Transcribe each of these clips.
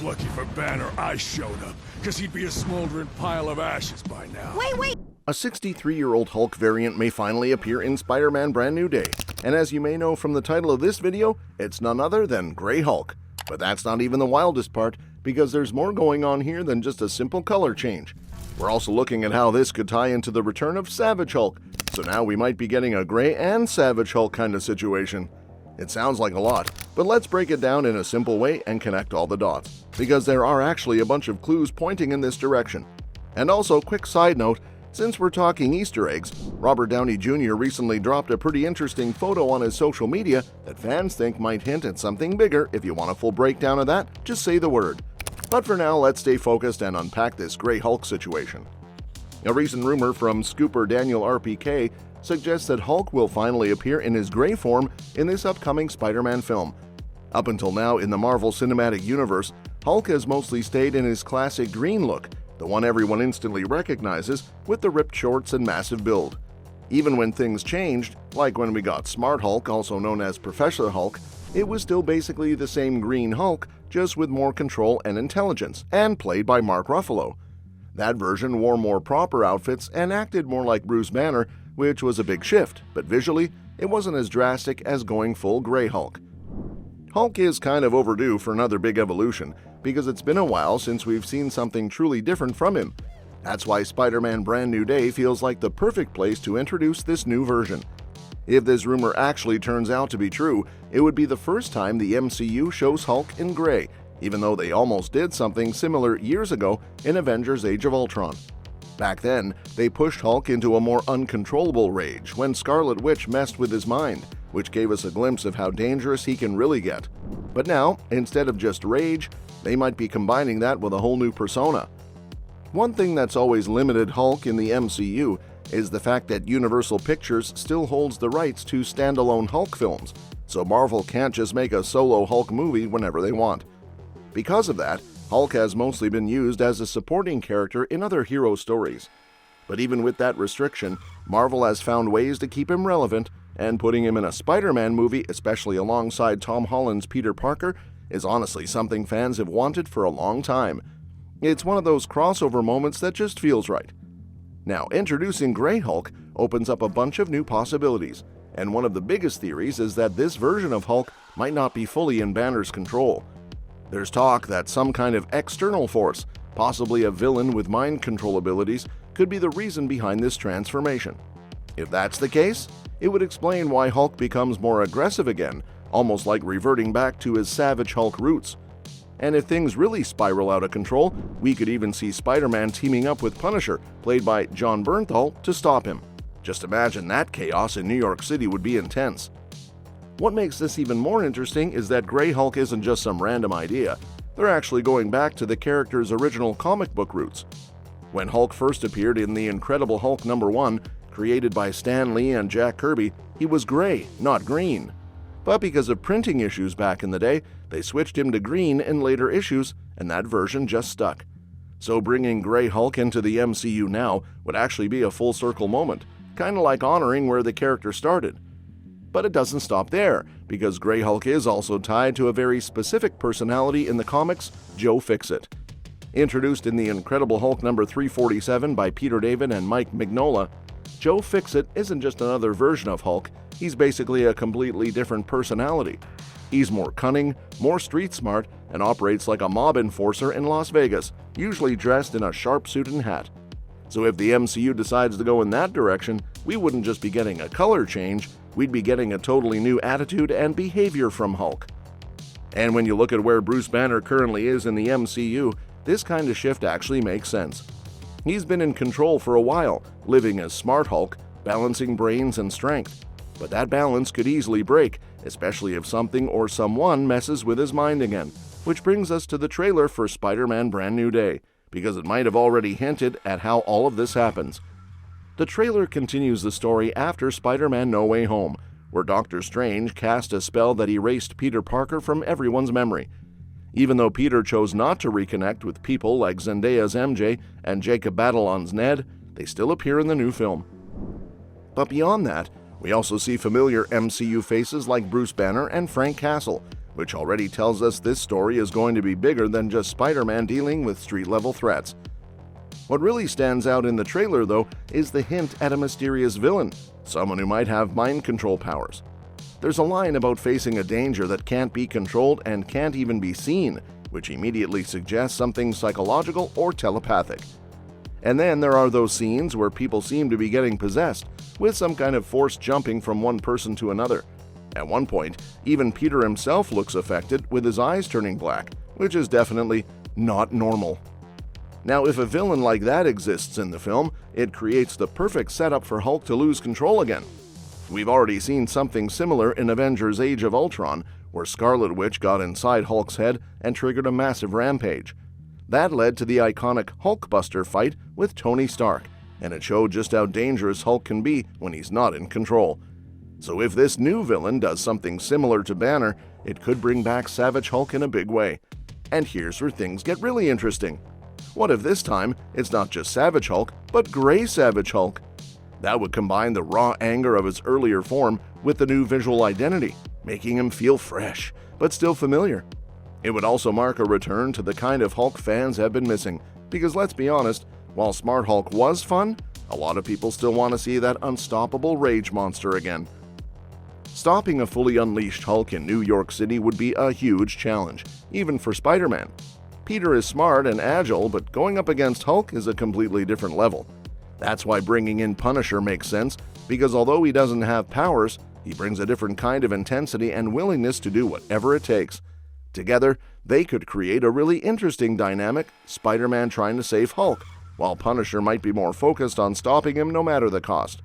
lucky for Banner I showed up, because he'd be a smoldering pile of ashes by now. Wait! A 63-year-old Hulk variant may finally appear in Spider-Man Brand New Day, and as you may know from the title of this video, it's none other than Grey Hulk. But that's not even the wildest part, because there's more going on here than just a simple color change. We're also looking at how this could tie into the return of Savage Hulk, so now we might be getting a Grey and Savage Hulk kind of situation. It sounds like a lot, but let's break it down in a simple way and connect all the dots, because there are actually a bunch of clues pointing in this direction. And also, quick side note, since we're talking Easter eggs, Robert Downey Jr. recently dropped a pretty interesting photo on his social media that fans think might hint at something bigger. If you want a full breakdown of that, just say the word. But for now, let's stay focused and unpack this Grey Hulk situation. A recent rumor from Scooper Daniel RPK suggests that Hulk will finally appear in his gray form in this upcoming Spider-Man film. Up until now in the Marvel Cinematic Universe, Hulk has mostly stayed in his classic green look, the one everyone instantly recognizes with the ripped shorts and massive build. Even when things changed, like when we got Smart Hulk, also known as Professor Hulk, it was still basically the same green Hulk, just with more control and intelligence, and played by Mark Ruffalo. That version wore more proper outfits and acted more like Bruce Banner, which was a big shift, but visually, it wasn't as drastic as going full Grey Hulk. Hulk is kind of overdue for another big evolution, because it's been a while since we've seen something truly different from him. That's why Spider-Man Brand New Day feels like the perfect place to introduce this new version. If this rumor actually turns out to be true, it would be the first time the MCU shows Hulk in gray, even though they almost did something similar years ago in Avengers Age of Ultron. Back then, they pushed Hulk into a more uncontrollable rage when Scarlet Witch messed with his mind, which gave us a glimpse of how dangerous he can really get. But now, instead of just rage, they might be combining that with a whole new persona. One thing that's always limited Hulk in the MCU is the fact that Universal Pictures still holds the rights to standalone Hulk films, so Marvel can't just make a solo Hulk movie whenever they want. Because of that, Hulk has mostly been used as a supporting character in other hero stories. But even with that restriction, Marvel has found ways to keep him relevant, and putting him in a Spider-Man movie, especially alongside Tom Holland's Peter Parker, is honestly something fans have wanted for a long time. It's one of those crossover moments that just feels right. Now, introducing Grey Hulk opens up a bunch of new possibilities, and one of the biggest theories is that this version of Hulk might not be fully in Banner's control. There's talk that some kind of external force, possibly a villain with mind control abilities, could be the reason behind this transformation. If that's the case, it would explain why Hulk becomes more aggressive again, almost like reverting back to his Savage Hulk roots. And if things really spiral out of control, we could even see Spider-Man teaming up with Punisher, played by Jon Bernthal, to stop him. Just imagine that chaos in New York City would be intense. What makes this even more interesting is that Grey Hulk isn't just some random idea. They're actually going back to the character's original comic book roots. When Hulk first appeared in The Incredible Hulk #1, created by Stan Lee and Jack Kirby, he was gray, not green. But because of printing issues back in the day, they switched him to green in later issues, and that version just stuck. So bringing Grey Hulk into the MCU now would actually be a full circle moment, kind of like honoring where the character started. But it doesn't stop there, because Grey Hulk is also tied to a very specific personality in the comics, Joe Fixit. Introduced in The Incredible Hulk number 347 by Peter David and Mike Mignola, Joe Fixit isn't just another version of Hulk, he's basically a completely different personality. He's more cunning, more street smart, and operates like a mob enforcer in Las Vegas, usually dressed in a sharp suit and hat. So if the MCU decides to go in that direction, we wouldn't just be getting a color change, we'd be getting a totally new attitude and behavior from Hulk. And when you look at where Bruce Banner currently is in the MCU, this kind of shift actually makes sense. He's been in control for a while, living as Smart Hulk, balancing brains and strength. But that balance could easily break, especially if something or someone messes with his mind again, which brings us to the trailer for Spider-Man Brand New Day, because it might have already hinted at how all of this happens. The trailer continues the story after Spider-Man No Way Home, where Doctor Strange cast a spell that erased Peter Parker from everyone's memory. Even though Peter chose not to reconnect with people like Zendaya's MJ and Jacob Batalon's Ned, they still appear in the new film. But beyond that, we also see familiar MCU faces like Bruce Banner and Frank Castle, which already tells us this story is going to be bigger than just Spider-Man dealing with street-level threats. What really stands out in the trailer, though, is the hint at a mysterious villain, someone who might have mind control powers. There's a line about facing a danger that can't be controlled and can't even be seen, which immediately suggests something psychological or telepathic. And then there are those scenes where people seem to be getting possessed, with some kind of forced jumping from one person to another. At one point, even Peter himself looks affected, with his eyes turning black, which is definitely not normal. Now, if a villain like that exists in the film, it creates the perfect setup for Hulk to lose control again. We've already seen something similar in Avengers Age of Ultron, where Scarlet Witch got inside Hulk's head and triggered a massive rampage. That led to the iconic Hulkbuster fight with Tony Stark, and it showed just how dangerous Hulk can be when he's not in control. So if this new villain does something similar to Banner, it could bring back Savage Hulk in a big way. And here's where things get really interesting. What if this time it's not just Savage Hulk, but Grey Savage Hulk? That would combine the raw anger of his earlier form with the new visual identity, making him feel fresh, but still familiar. It would also mark a return to the kind of Hulk fans have been missing, because let's be honest, while Smart Hulk was fun, a lot of people still want to see that unstoppable rage monster again. Stopping a fully unleashed Hulk in New York City would be a huge challenge, even for Spider-Man. Peter is smart and agile, but going up against Hulk is a completely different level. That's why bringing in Punisher makes sense, because although he doesn't have powers, he brings a different kind of intensity and willingness to do whatever it takes. Together, they could create a really interesting dynamic, Spider-Man trying to save Hulk, while Punisher might be more focused on stopping him no matter the cost.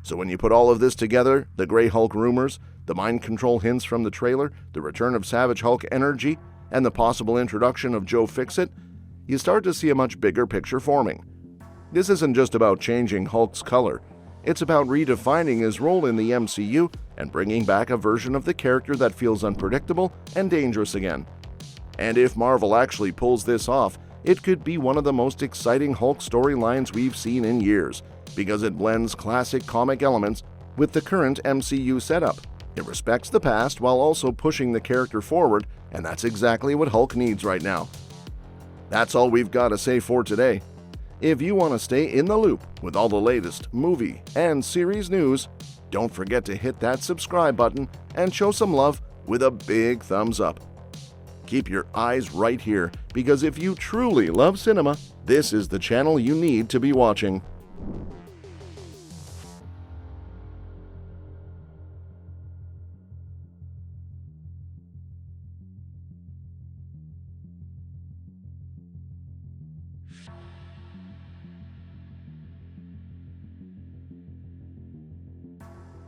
So when you put all of this together, the Grey Hulk rumors, the mind control hints from the trailer, the return of Savage Hulk energy, and the possible introduction of Joe Fixit, you start to see a much bigger picture forming. This isn't just about changing Hulk's color, it's about redefining his role in the MCU and bringing back a version of the character that feels unpredictable and dangerous again. And if Marvel actually pulls this off, it could be one of the most exciting Hulk storylines we've seen in years, because it blends classic comic elements with the current MCU setup. It respects the past while also pushing the character forward, and that's exactly what Hulk needs right now. That's all we've got to say for today. If you want to stay in the loop with all the latest movie and series news, don't forget to hit that subscribe button and show some love with a big thumbs up. Keep your eyes right here, because if you truly love cinema, this is the channel you need to be watching.